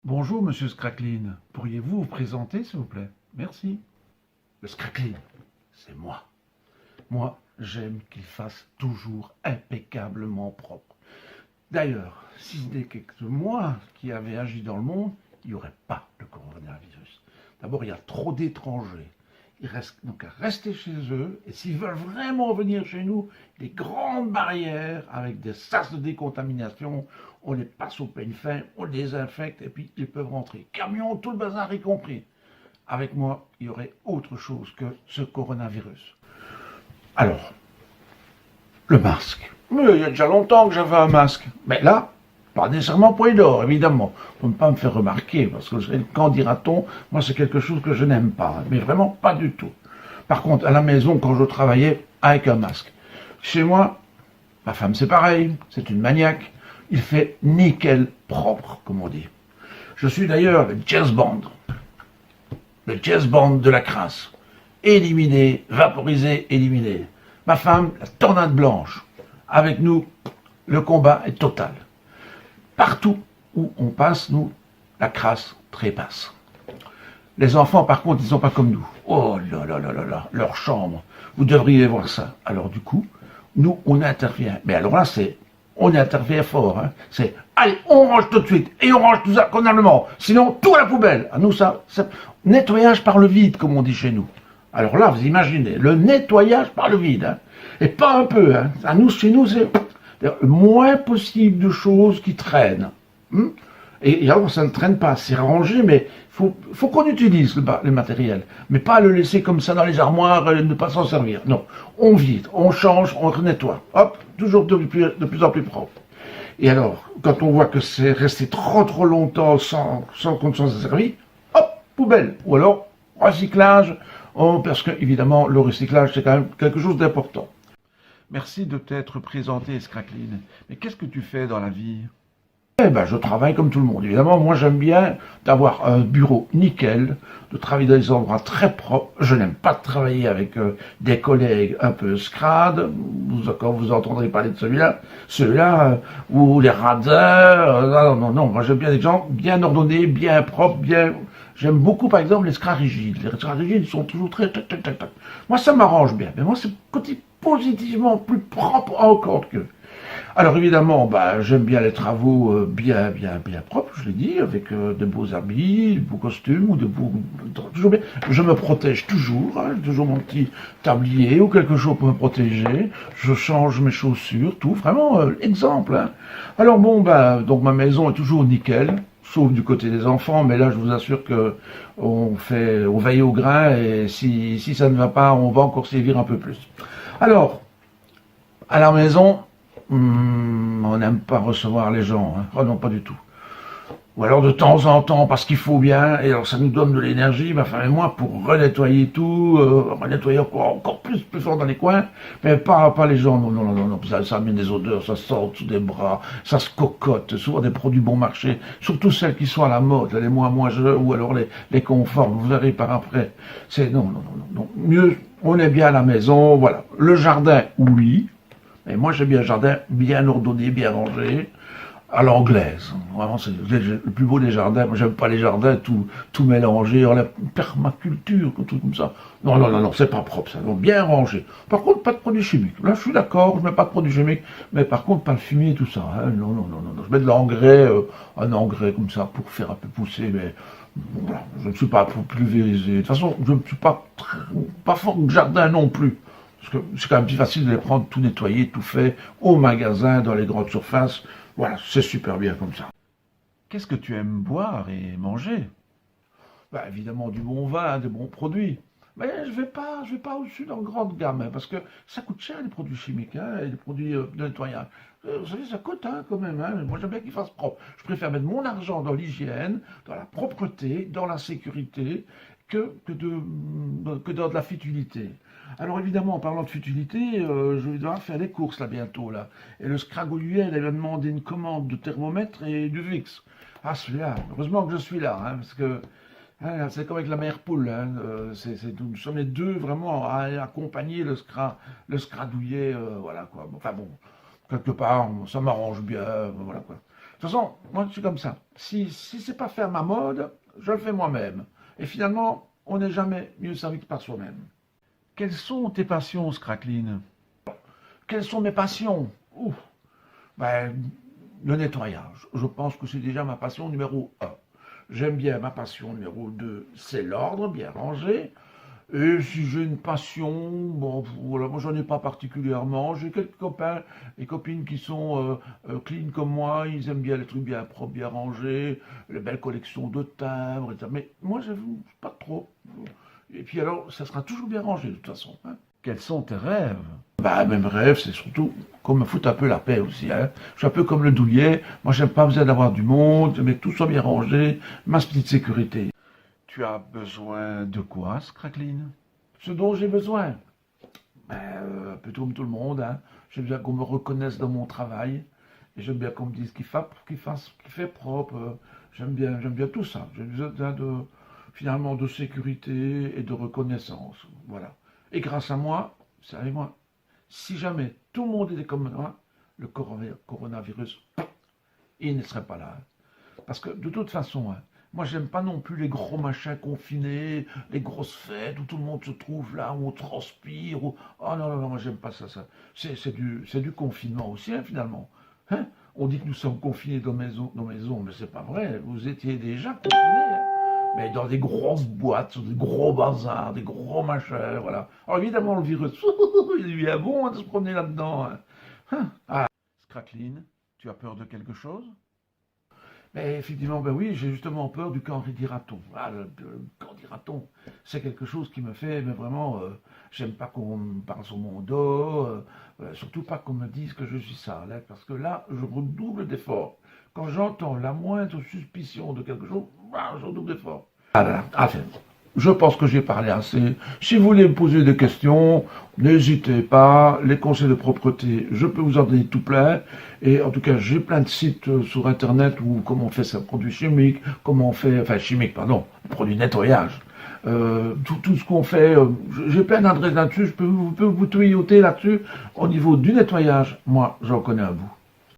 Bonjour, monsieur Scracklin. Pourriez-vous vous présenter, s'il vous plaît? Merci. Le Scracklin, c'est moi. Moi, j'aime qu'il fasse toujours impeccablement propre. D'ailleurs, si ce n'était que moi qui avait agi dans le monde, il n'y aurait pas de coronavirus. D'abord, il y a trop d'étrangers. Ils restent donc à rester chez eux, et s'ils veulent vraiment venir chez nous, les grandes barrières avec des sas de décontamination, on les passe au peigne fin, on les désinfecte, et puis ils peuvent rentrer. Camion, tout le bazar y compris. Avec moi, il y aurait autre chose que ce coronavirus. Alors, le masque. Mais il y a déjà longtemps que j'avais un masque. Mais là, pas nécessairement pour d'or, évidemment. Pour ne pas me faire remarquer, parce que quand dira-t-on, moi c'est quelque chose que je n'aime pas, mais vraiment pas du tout. Par contre, à la maison, quand je travaillais, avec un masque. Chez moi, ma femme c'est pareil, c'est une maniaque. Il fait nickel propre, comme on dit. Je suis d'ailleurs le jazz band de la crasse. Éliminé, vaporisé, éliminé. Ma femme, la tornade blanche. Avec nous, le combat est total. Partout où on passe, nous, la crasse trépasse. Les enfants, par contre, ils ne sont pas comme nous. Oh là là là là là, leur chambre. Vous devriez voir ça. Alors du coup, nous, on intervient. Mais alors là, on intervient fort. Hein. C'est, allez, on range tout de suite. Et on range tout ça convenablement. Sinon, tout à la poubelle. À nous, ça, nettoyage par le vide, comme on dit chez nous. Alors là, vous imaginez, le nettoyage par le vide. Hein. Et pas un peu. Hein. À nous, chez nous, c'est le moins possible de choses qui traînent. Et alors, ça ne traîne pas, c'est rangé, mais faut qu'on utilise le matériel. Mais pas le laisser comme ça dans les armoires et ne pas s'en servir. Non, on vide, on change, on nettoie. Hop, toujours de plus en plus propre. Et alors, quand on voit que c'est resté trop longtemps sans qu'on s'en servi, hop, poubelle. Ou alors, recyclage, parce que, évidemment, le recyclage, c'est quand même quelque chose d'important. Merci de t'être présenté, Scracklin. Mais qu'est-ce que tu fais dans la vie? Eh ben, je travaille comme tout le monde. Évidemment, moi, j'aime bien d'avoir un bureau nickel, de travailler dans des endroits très propres. Je n'aime pas travailler avec des collègues un peu scrades. Quand vous entendrez parler de ceux-là, ou les radins. Non. Moi, j'aime bien des gens bien ordonnés, bien propres, bien. J'aime beaucoup, par exemple, les scras rigides. Les scras rigides sont toujours très. Moi, ça m'arrange bien. Mais moi, c'est côté positivement plus propre encore que. Alors évidemment, j'aime bien les travaux bien propres, je l'ai dit, avec de beaux habits, de beaux costumes, ou toujours bien. Je me protège toujours, hein, j'ai toujours mon petit tablier ou quelque chose pour me protéger. Je change mes chaussures, tout, vraiment exemple. Hein. Alors bon, donc ma maison est toujours nickel, sauf du côté des enfants, mais là je vous assure que on veille au grain et si ça ne va pas, on va encore sévir un peu plus. Alors, à la maison, on n'aime pas recevoir les gens. Hein. Oh non, pas du tout. Ou alors de temps en temps, parce qu'il faut bien, et alors ça nous donne de l'énergie, ma femme et moi, pour renettoyer tout, renettoyer encore plus fort dans les coins, mais pas les gens, non, ça amène des odeurs, ça sort sous des bras, ça se cocotte, souvent des produits bon marché, surtout celles qui sont à la mode, les moins jeux, ou alors les conformes, vous verrez par après. C'est non. Mieux, on est bien à la maison, voilà. Le jardin, oui, et moi, j'aime bien un jardin bien ordonné, bien rangé, à l'anglaise. Vraiment, c'est le plus beau des jardins. Moi, j'aime pas les jardins tout mélangés, la permaculture, tout comme ça. Non, c'est pas propre, ça. Donc, bien rangé. Par contre, pas de produits chimiques. Là, je suis d'accord, je mets pas de produits chimiques, mais par contre, pas le fumier, tout ça. Hein. Non. Je mets de l'engrais, un engrais comme ça, pour faire un peu pousser, mais voilà, je ne suis pas pour pulvériser. De toute façon, je ne suis pas fort de jardin non plus. Parce que c'est quand même plus facile de les prendre tout nettoyé, tout fait, au magasin, dans les grandes surfaces. Voilà, c'est super bien comme ça. Qu'est-ce que tu aimes boire et manger? Évidemment, du bon vin, des bons produits. Mais je vais pas au-dessus dans grande gamme, hein, parce que ça coûte cher les produits chimiques, hein, et les produits de nettoyage. Vous savez, ça coûte hein, quand même. Hein. Moi, j'aime bien qu'ils fassent propre. Je préfère mettre mon argent dans l'hygiène, dans la propreté, dans la sécurité, que dans de la futilité. Alors évidemment, en parlant de futilité, je vais devoir faire les courses là bientôt là. Et le Scragouliel, elle m'a demandé une commande de thermomètre et du VIX. Ah celui-là, heureusement que je suis là, hein, parce que c'est comme avec la mère poule, hein, nous sommes les deux vraiment à accompagner le scradouillet, voilà quoi. Enfin bon, quelque part, ça m'arrange bien, voilà quoi. toute façon, moi je suis comme ça. Si c'est pas faire ma mode, je le fais moi-même. Et finalement, on n'est jamais mieux servi que par soi-même. Quelles sont tes passions, Scrackline? Quelles sont mes passions? Ouh, ben, le nettoyage. Je pense que c'est déjà ma passion numéro un. J'aime bien ma passion numéro 2, c'est l'ordre, bien rangé. Et si j'ai une passion, bon, voilà, moi j'en ai pas particulièrement. J'ai quelques copains et copines qui sont clean comme moi. Ils aiment bien les trucs bien propres, bien rangés, les belles collections de timbres, etc. Mais moi, j'avoue, pas trop. Et puis alors, ça sera toujours bien rangé de toute façon, hein. Quels sont tes rêves? Bah, mes rêves, c'est surtout qu'on me foute un peu la paix aussi, hein. Je suis un peu comme le douillet. Moi, j'aime pas besoin d'avoir du monde. J'aime que tout soit bien rangé. Ma petite sécurité. Tu as besoin de quoi, Scrackline? Ce dont j'ai besoin? Ben, un peu comme tout le monde, hein. J'aime bien qu'on me reconnaisse dans mon travail. Et j'aime bien qu'on me dise qu'il fait propre. J'aime bien tout ça. J'ai besoin finalement, de sécurité et de reconnaissance. Voilà. Et grâce à moi, savez-moi, si jamais tout le monde était comme moi, le coronavirus, il ne serait pas là. Parce que de toute façon, hein, moi j'aime pas non plus les gros machins confinés, les grosses fêtes où tout le monde se trouve là, où on transpire. Oh non, non, non, moi j'aime pas ça. C'est du confinement aussi, hein, finalement. Hein, on dit que nous sommes confinés dans nos maisons, mais c'est pas vrai. Vous étiez déjà confinés, hein, mais dans des grosses boîtes, sur des gros bazars, des gros machins, voilà. Alors évidemment, le virus, il lui est bon hein, de se promener là-dedans. Hein. Ah, Scrackline, tu as peur de quelque chose? Mais effectivement, ben oui, j'ai justement peur du candidaton. Ah, le candidaton, c'est quelque chose qui me fait, mais vraiment, j'aime pas qu'on me parle sur mon dos, surtout pas qu'on me dise que je suis sale, hein, parce que là, je redouble d'efforts. Quand j'entends la moindre suspicion de quelque chose, je redouble d'efforts. Voilà, enfin, je pense que j'ai parlé assez. Si vous voulez me poser des questions, n'hésitez pas. Les conseils de propreté, je peux vous en donner tout plein. Et en tout cas, j'ai plein de sites sur Internet où comment on fait ces produits chimiques, comment on fait, enfin chimiques, pardon, produits nettoyage. Tout ce qu'on fait, j'ai plein d'adresses là-dessus, je peux vous tuyauter là-dessus. Au niveau du nettoyage, moi, j'en connais un bout.